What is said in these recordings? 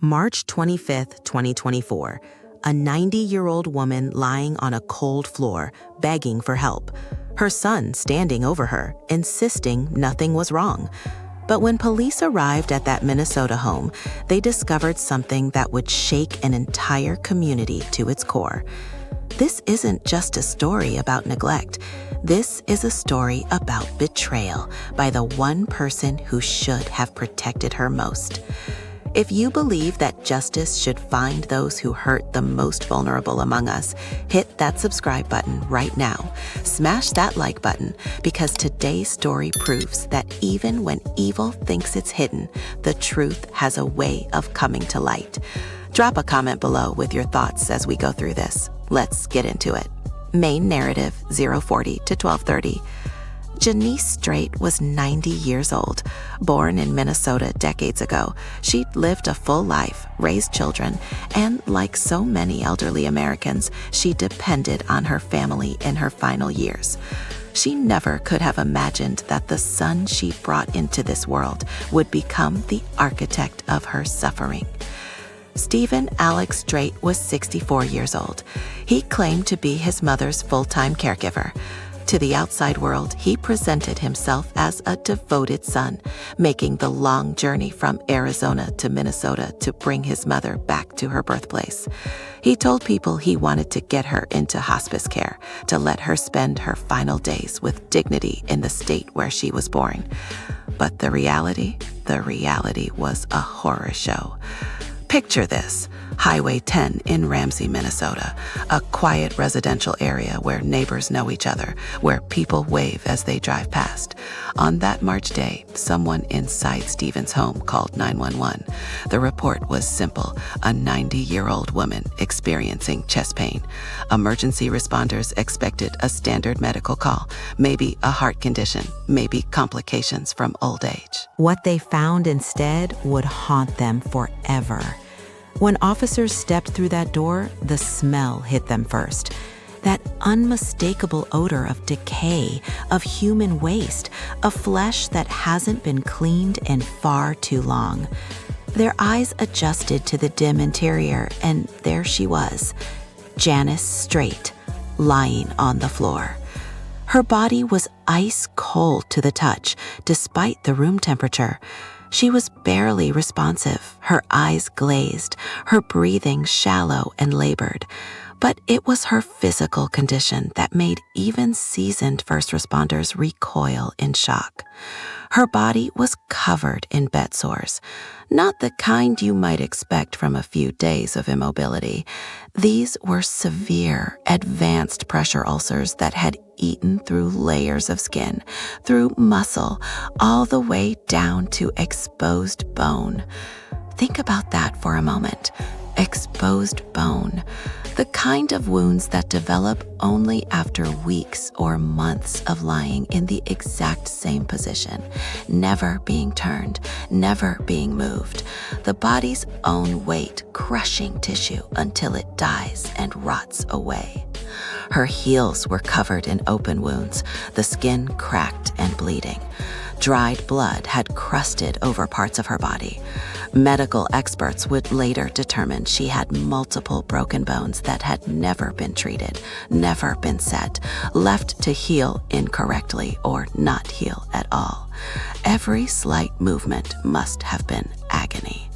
March 25th, 2024. A 90-year-old woman lying on a cold floor, begging for help. Her son standing over her, insisting nothing was wrong. But when police arrived at that Minnesota home, they discovered something that would shake an entire community to its core. This isn't just a story about neglect. This is a story about betrayal by the one person who should have protected her most. If you believe that justice should find those who hurt the most vulnerable among us, hit that subscribe button right now. Smash that like button, because today's story proves that even when evil thinks it's hidden, the truth has a way of coming to light. Drop a comment below with your thoughts as we go through this. Let's get into it. Main narrative 040 to 1230. Janice Strait was 90 years old. Born in Minnesota decades ago, she'd lived a full life, raised children, and like so many elderly Americans, she depended on her family in her final years. She never could have imagined that the son she brought into this world would become the architect of her suffering. Steven Alex Strait was 64 years old. He claimed to be his mother's full-time caregiver. To the outside world, he presented himself as a devoted son, making the long journey from Arizona to Minnesota to bring his mother back to her birthplace. He told people he wanted to get her into hospice care, to let her spend her final days with dignity in the state where she was born. But the reality was a horror show. Picture this. Highway 10 in Ramsey, Minnesota, a quiet residential area where neighbors know each other, where people wave as they drive past. On that March day, someone inside Steven's home called 911. The report was simple: a 90-year-old woman experiencing chest pain. Emergency responders expected a standard medical call, maybe a heart condition, maybe complications from old age. What they found instead would haunt them forever. When officers stepped through that door, the smell hit them first. That unmistakable odor of decay, of human waste, of flesh that hasn't been cleaned in far too long. Their eyes adjusted to the dim interior, and there she was, Janice Strait, lying on the floor. Her body was ice cold to the touch, despite the room temperature. She was barely responsive, her eyes glazed, her breathing shallow and labored. But it was her physical condition that made even seasoned first responders recoil in shock. Her body was covered in bed sores, not the kind you might expect from a few days of immobility. These were severe, advanced pressure ulcers that had eaten through layers of skin, through muscle, all the way down to exposed bone. Think about that for a moment. Exposed bone. The kind of wounds that develop only after weeks or months of lying in the exact same position, never being turned, never being moved. The body's own weight crushing tissue until it dies and rots away. Her heels were covered in open wounds, the skin cracked and bleeding. Dried blood had crusted over parts of her body. Medical experts would later determine she had multiple broken bones that had never been treated, never been set, left to heal incorrectly or not heal at all. Every slight movement must have been agony.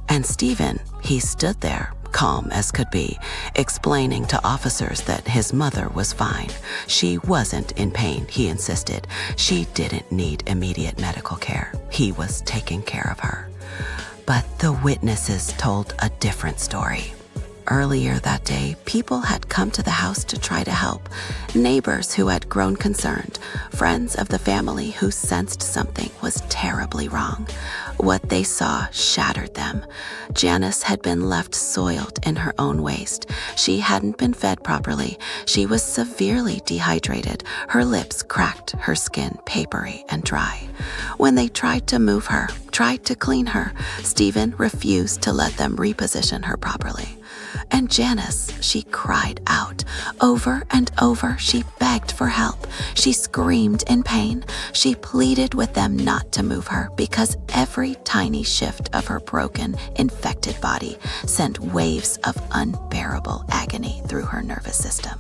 And Steven, he stood there, calm as could be, explaining to officers that his mother was fine. She wasn't in pain, he insisted. She didn't need immediate medical care. He was taking care of her. But the witnesses told a different story. Earlier that day, people had come to the house to try to help. Neighbors who had grown concerned, friends of the family who sensed something was terribly wrong. What they saw shattered them. Janice had been left soiled in her own waste. She hadn't been fed properly. She was severely dehydrated, her lips cracked, her skin papery and dry. When they tried to move her, tried to clean her, Steven refused to let them reposition her properly. And Janice, she cried out. Over and over, she begged for help. She screamed in pain. She pleaded with them not to move her because every tiny shift of her broken, infected body sent waves of unbearable agony through her nervous system.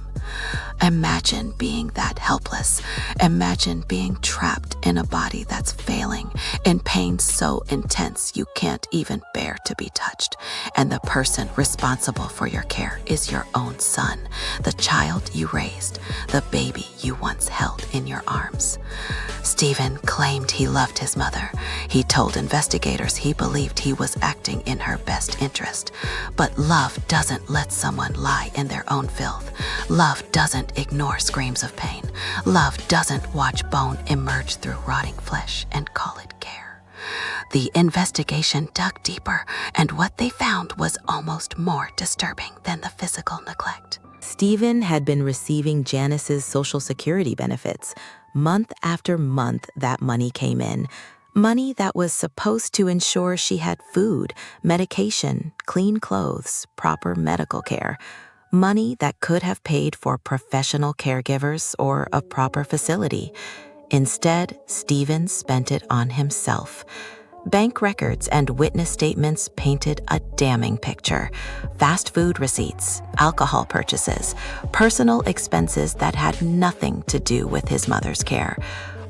Imagine being that helpless. Imagine being trapped in a body that's failing, in pain so intense you can't even bear to be touched. And the person responsible for your care is your own son, the child you raised, the baby you once held in your arms. Steven claimed he loved his mother. He told investigators he believed he was acting in her best interest. But love doesn't let someone lie in their own filth. Love doesn't ignore screams of pain. Love doesn't watch bone emerge through rotting flesh and call it care. The investigation dug deeper, and what they found was almost more disturbing than the physical neglect. Steven had been receiving Janice's Social Security benefits. Month after month, that money came in. Money that was supposed to ensure she had food, medication, clean clothes, proper medical care. Money that could have paid for professional caregivers or a proper facility. Instead, Steven spent it on himself. Bank records and witness statements painted a damning picture. Fast food receipts, alcohol purchases, personal expenses that had nothing to do with his mother's care.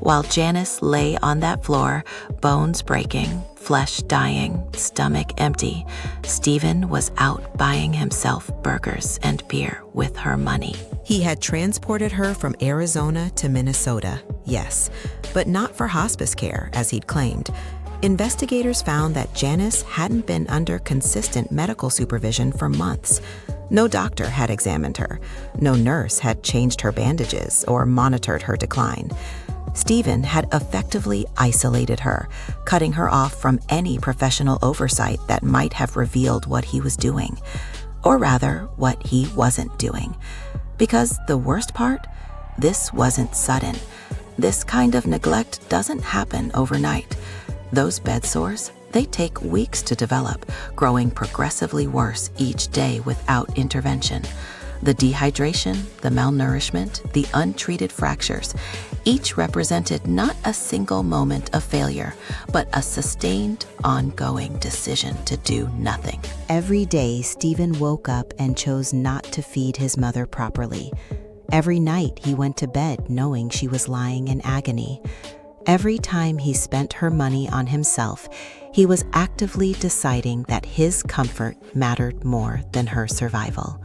While Janice lay on that floor, bones breaking, flesh dying, stomach empty, Steven was out buying himself burgers and beer with her money. He had transported her from Arizona to Minnesota, yes, but not for hospice care, as he'd claimed. Investigators found that Janice hadn't been under consistent medical supervision for months. No doctor had examined her. No nurse had changed her bandages or monitored her decline. Steven had effectively isolated her, cutting her off from any professional oversight that might have revealed what he was doing. Or rather, what he wasn't doing. Because the worst part? This wasn't sudden. This kind of neglect doesn't happen overnight. Those bed sores, they take weeks to develop, growing progressively worse each day without intervention. The dehydration, the malnourishment, the untreated fractures, each represented not a single moment of failure, but a sustained, ongoing decision to do nothing. Every day, Steven woke up and chose not to feed his mother properly. Every night, he went to bed knowing she was lying in agony. Every time he spent her money on himself, he was actively deciding that his comfort mattered more than her survival.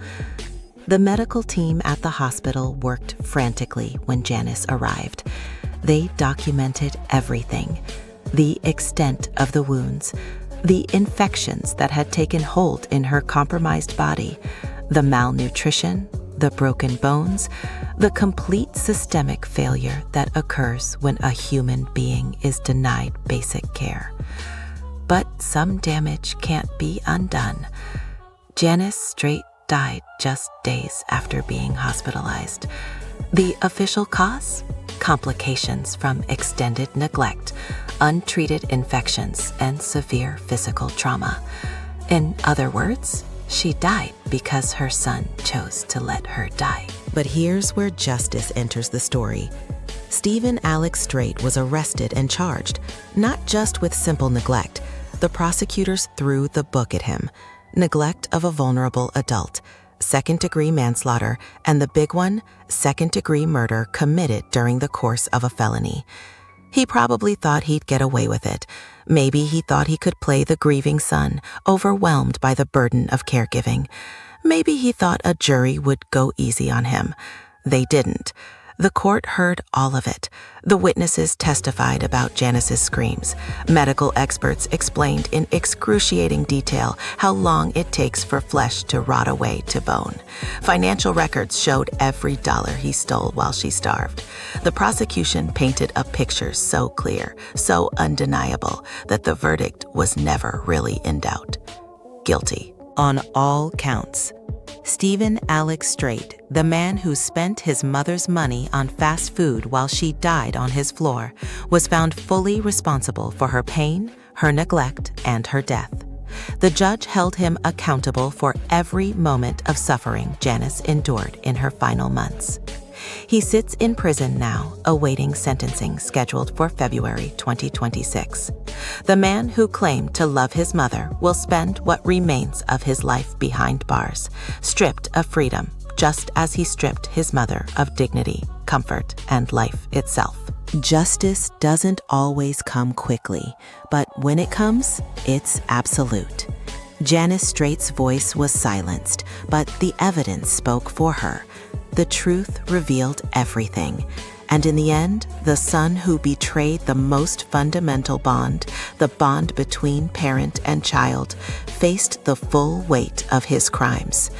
The medical team at the hospital worked frantically when Janice arrived. They documented everything: the extent of the wounds, the infections that had taken hold in her compromised body, the malnutrition, the broken bones, the complete systemic failure that occurs when a human being is denied basic care. But some damage can't be undone. Janice Strait died just days after being hospitalized. The official cause? Complications from extended neglect, untreated infections, and severe physical trauma. In other words, she died because her son chose to let her die. But here's where justice enters the story. Steven Alex Strait was arrested and charged, not just with simple neglect. The prosecutors threw the book at him. Neglect of a vulnerable adult, second-degree manslaughter, and the big one, second-degree murder committed during the course of a felony. He probably thought he'd get away with it. Maybe he thought he could play the grieving son, overwhelmed by the burden of caregiving. Maybe he thought a jury would go easy on him. They didn't. The court heard all of it. The witnesses testified about Janice's screams. Medical experts explained in excruciating detail how long it takes for flesh to rot away to bone. Financial records showed every dollar he stole while she starved. The prosecution painted a picture so clear, so undeniable, that the verdict was never really in doubt. Guilty. On all counts. Steven Alex Strait, the man who spent his mother's money on fast food while she died on his floor, was found fully responsible for her pain, her neglect, and her death. The judge held him accountable for every moment of suffering Janice endured in her final months. He sits in prison now, awaiting sentencing scheduled for February 2026. The man who claimed to love his mother will spend what remains of his life behind bars, stripped of freedom, just as he stripped his mother of dignity, comfort, and life itself. Justice doesn't always come quickly, but when it comes, it's absolute. Janice Strait's voice was silenced, but the evidence spoke for her. The truth revealed everything. And in the end, the son who betrayed the most fundamental bond, the bond between parent and child, faced the full weight of his crimes.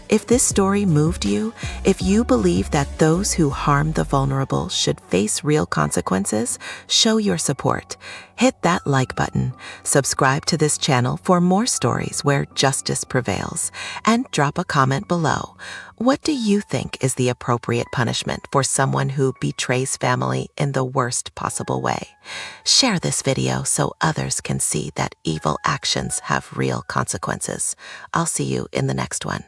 If this story moved you, if you believe that those who harm the vulnerable should face real consequences, show your support. Hit that like button, subscribe to this channel for more stories where justice prevails, and drop a comment below. What do you think is the appropriate punishment for someone who betrays family in the worst possible way? Share this video so others can see that evil actions have real consequences. I'll see you in the next one.